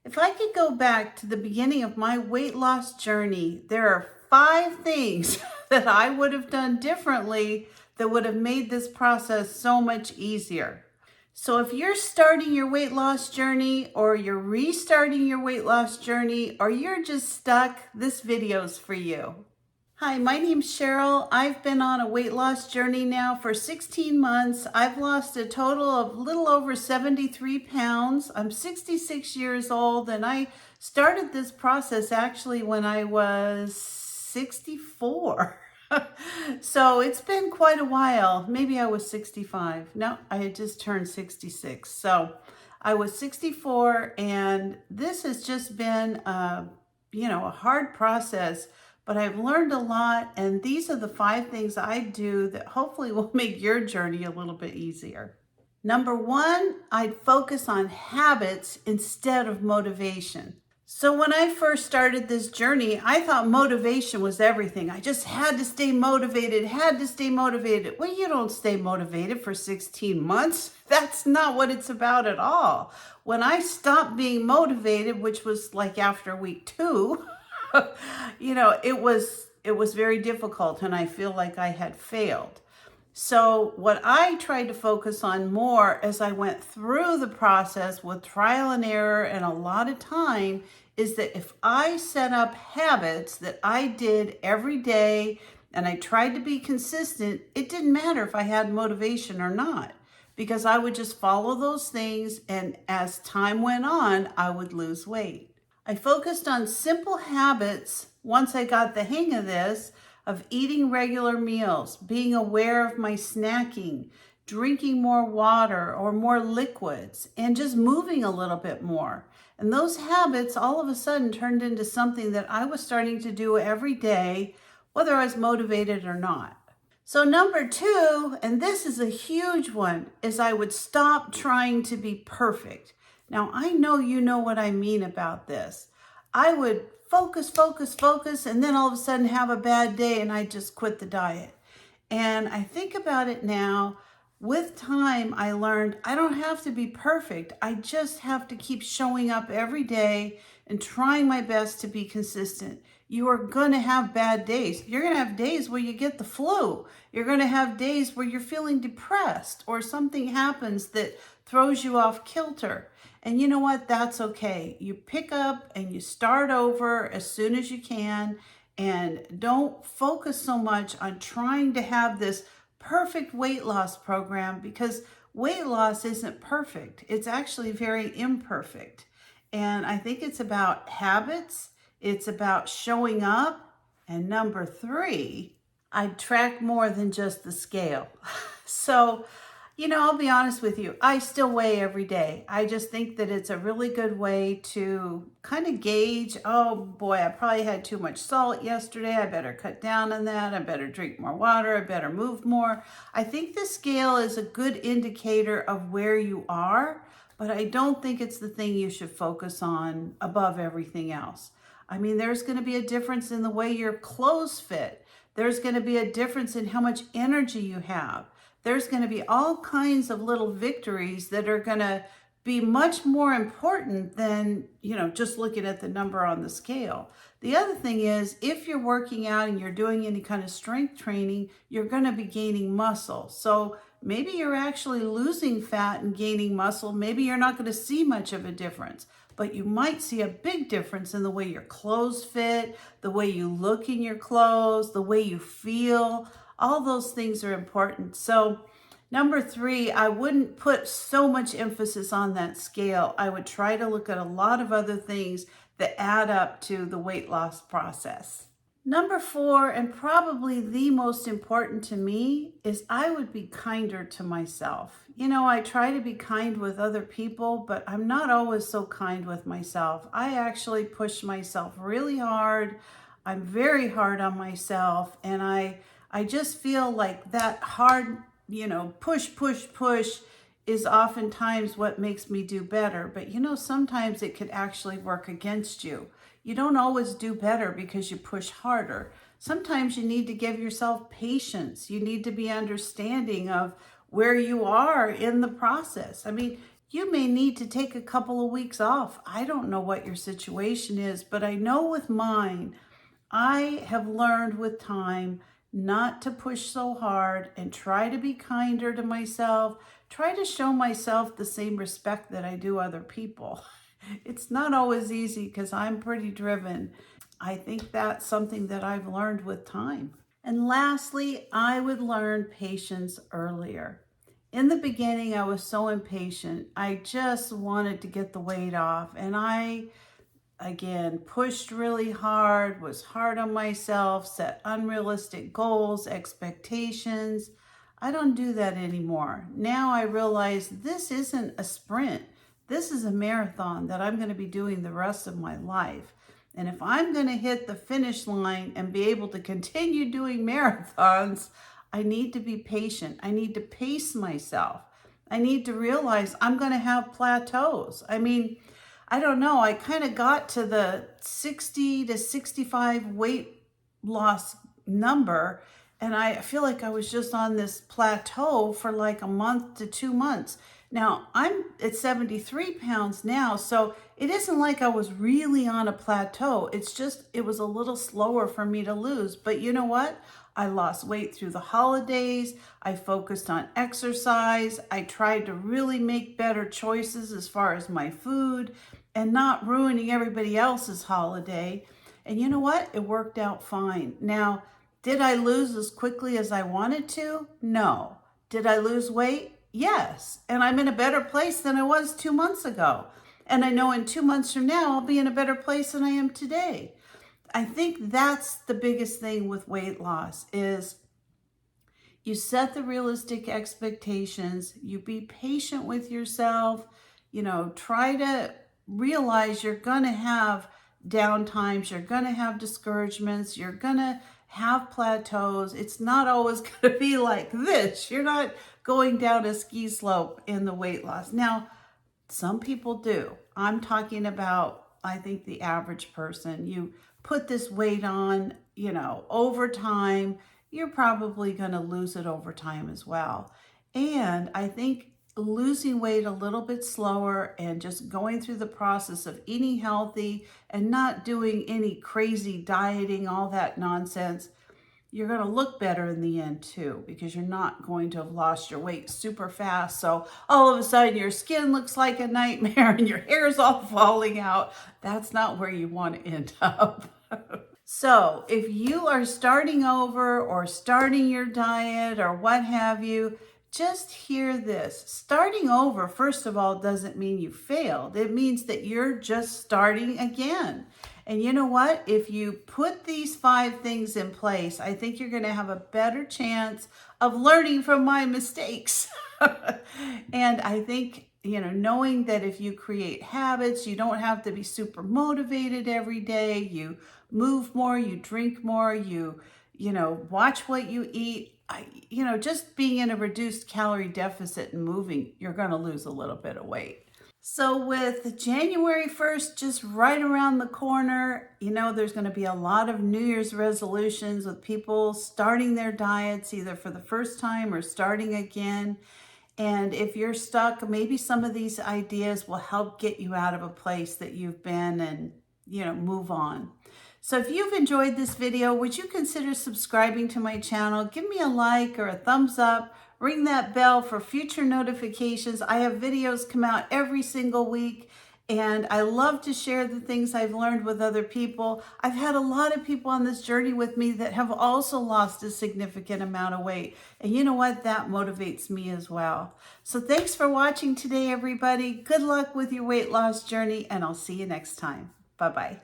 If I could go back to the beginning of my weight loss journey, there are 5 things that I would have done differently that would have made this process so much easier. So if you're starting your weight loss journey or you're restarting your weight loss journey or you're just stuck, this video's for you. Hi, my name's Cheryl. I've been on a weight loss journey now for 16 months. I've lost a total of little over 73 pounds. I'm 66 years old, and I started this process actually when I was 64. So it's been quite a while. Maybe I was 65. No, I had just turned 66. So I was 64, and this has just been a hard process, but I've learned a lot, and these are the 5 things I do that hopefully will make your journey a little bit easier. Number 1, I'd focus on habits instead of motivation. So when I first started this journey, I thought motivation was everything. I just had to stay motivated. Well, you don't stay motivated for 16 months. That's not what it's about at all. When I stopped being motivated, which was like after week 2, it was very difficult, and I feel like I had failed. So what I tried to focus on more as I went through the process with trial and error and a lot of time is that if I set up habits that I did every day and I tried to be consistent, it didn't matter if I had motivation or not, because I would just follow those things, and as time went on, I would lose weight. I focused on simple habits once I got the hang of this, of eating regular meals, being aware of my snacking, drinking more water or more liquids, and just moving a little bit more. And those habits all of a sudden turned into something that I was starting to do every day, whether I was motivated or not. So number 2, and this is a huge one, is I would stop trying to be perfect. Now, I know you know what I mean about this. I would focus, and then all of a sudden have a bad day and I just quit the diet. And I think about it now, with time, I learned I don't have to be perfect. I just have to keep showing up every day and trying my best to be consistent. You are going to have bad days. You're going to have days where you get the flu. You're going to have days where you're feeling depressed or something happens that throws you off kilter. And you know what? That's okay. You pick up and you start over as soon as you can, and don't focus so much on trying to have this perfect weight loss program, because weight loss isn't perfect. It's actually very imperfect. And I think it's about habits. It's about showing up. And number 3, I'd track more than just the scale. So, I'll be honest with you, I still weigh every day. I just think that it's a really good way to kind of gauge, oh boy, I probably had too much salt yesterday. I better cut down on that. I better drink more water. I better move more. I think the scale is a good indicator of where you are, but I don't think it's the thing you should focus on above everything else. I mean, there's going to be a difference in the way your clothes fit. There's going to be a difference in how much energy you have. There's going to be all kinds of little victories that are going to be much more important than, just looking at the number on the scale. The other thing is, if you're working out and you're doing any kind of strength training, you're going to be gaining muscle. So maybe you're actually losing fat and gaining muscle. Maybe you're not going to see much of a difference, but you might see a big difference in the way your clothes fit, the way you look in your clothes, the way you feel. All those things are important. So number 3, I wouldn't put so much emphasis on that scale. I would try to look at a lot of other things that add up to the weight loss process. Number 4, and probably the most important to me, is I would be kinder to myself. I try to be kind with other people, but I'm not always so kind with myself. I actually push myself really hard. I'm very hard on myself, and I just feel like that hard, push is oftentimes what makes me do better. But sometimes it could actually work against you. You don't always do better because you push harder. Sometimes you need to give yourself patience. You need to be understanding of where you are in the process. I mean, You may need to take a couple of weeks off. I don't know what your situation is, but I know with mine, I have learned with time not to push so hard and try to be kinder to myself, try to show myself the same respect that I do other people. It's not always easy because I'm pretty driven. I think that's something that I've learned with time. And lastly, I would learn patience earlier. In the beginning, I was so impatient. I just wanted to get the weight off. And I, again, pushed really hard, was hard on myself, set unrealistic goals, expectations. I don't do that anymore. Now I realize this isn't a sprint. This is a marathon that I'm going to be doing the rest of my life. And if I'm going to hit the finish line and be able to continue doing marathons, I need to be patient. I need to pace myself. I need to realize I'm going to have plateaus. I mean, I don't know. I kind of got to the 60 to 65 weight loss number, and I feel like I was just on this plateau for like a month to 2 months. Now, I'm at 73 pounds now, so it isn't like I was really on a plateau. It's just, it was a little slower for me to lose. But you know what? I lost weight through the holidays. I focused on exercise. I tried to really make better choices as far as my food and not ruining everybody else's holiday. And you know what? It worked out fine. Now, did I lose as quickly as I wanted to? No. Did I lose weight? Yes. And I'm in a better place than I was 2 months ago. And I know in 2 months from now, I'll be in a better place than I am today. I think that's the biggest thing with weight loss is you set the realistic expectations, you be patient with yourself, try to realize you're going to have down times, you're going to have discouragements, you're going to have plateaus. It's not always going to be like this. You're not going down a ski slope in the weight loss. Now, some people do. I'm talking about, I think, the average person. You put this weight on, over time, you're probably going to lose it over time as well. And I think losing weight a little bit slower and just going through the process of eating healthy and not doing any crazy dieting, all that nonsense, you're going to look better in the end too, because you're not going to have lost your weight super fast. So all of a sudden your skin looks like a nightmare and your hair is all falling out. That's not where you want to end up. So if you are starting over or starting your diet or what have you, just hear this. Starting over, first of all, doesn't mean you failed. It means that you're just starting again. And you know what? If you put these 5 things in place, I think you're going to have a better chance of learning from my mistakes. And I think, knowing that if you create habits, you don't have to be super motivated every day. You move more, you drink more, you watch what you eat. Just being in a reduced calorie deficit and moving, you're going to lose a little bit of weight. So with January 1st just right around the corner, there's going to be a lot of New Year's resolutions with people starting their diets either for the first time or starting again. And if you're stuck, maybe some of these ideas will help get you out of a place that you've been and, move on. So if you've enjoyed this video, would you consider subscribing to my channel? Give me a like or a thumbs up. Ring that bell for future notifications. I have videos come out every single week, and I love to share the things I've learned with other people. I've had a lot of people on this journey with me that have also lost a significant amount of weight. And you know what? That motivates me as well. So thanks for watching today, everybody. Good luck with your weight loss journey, and I'll see you next time. Bye-bye.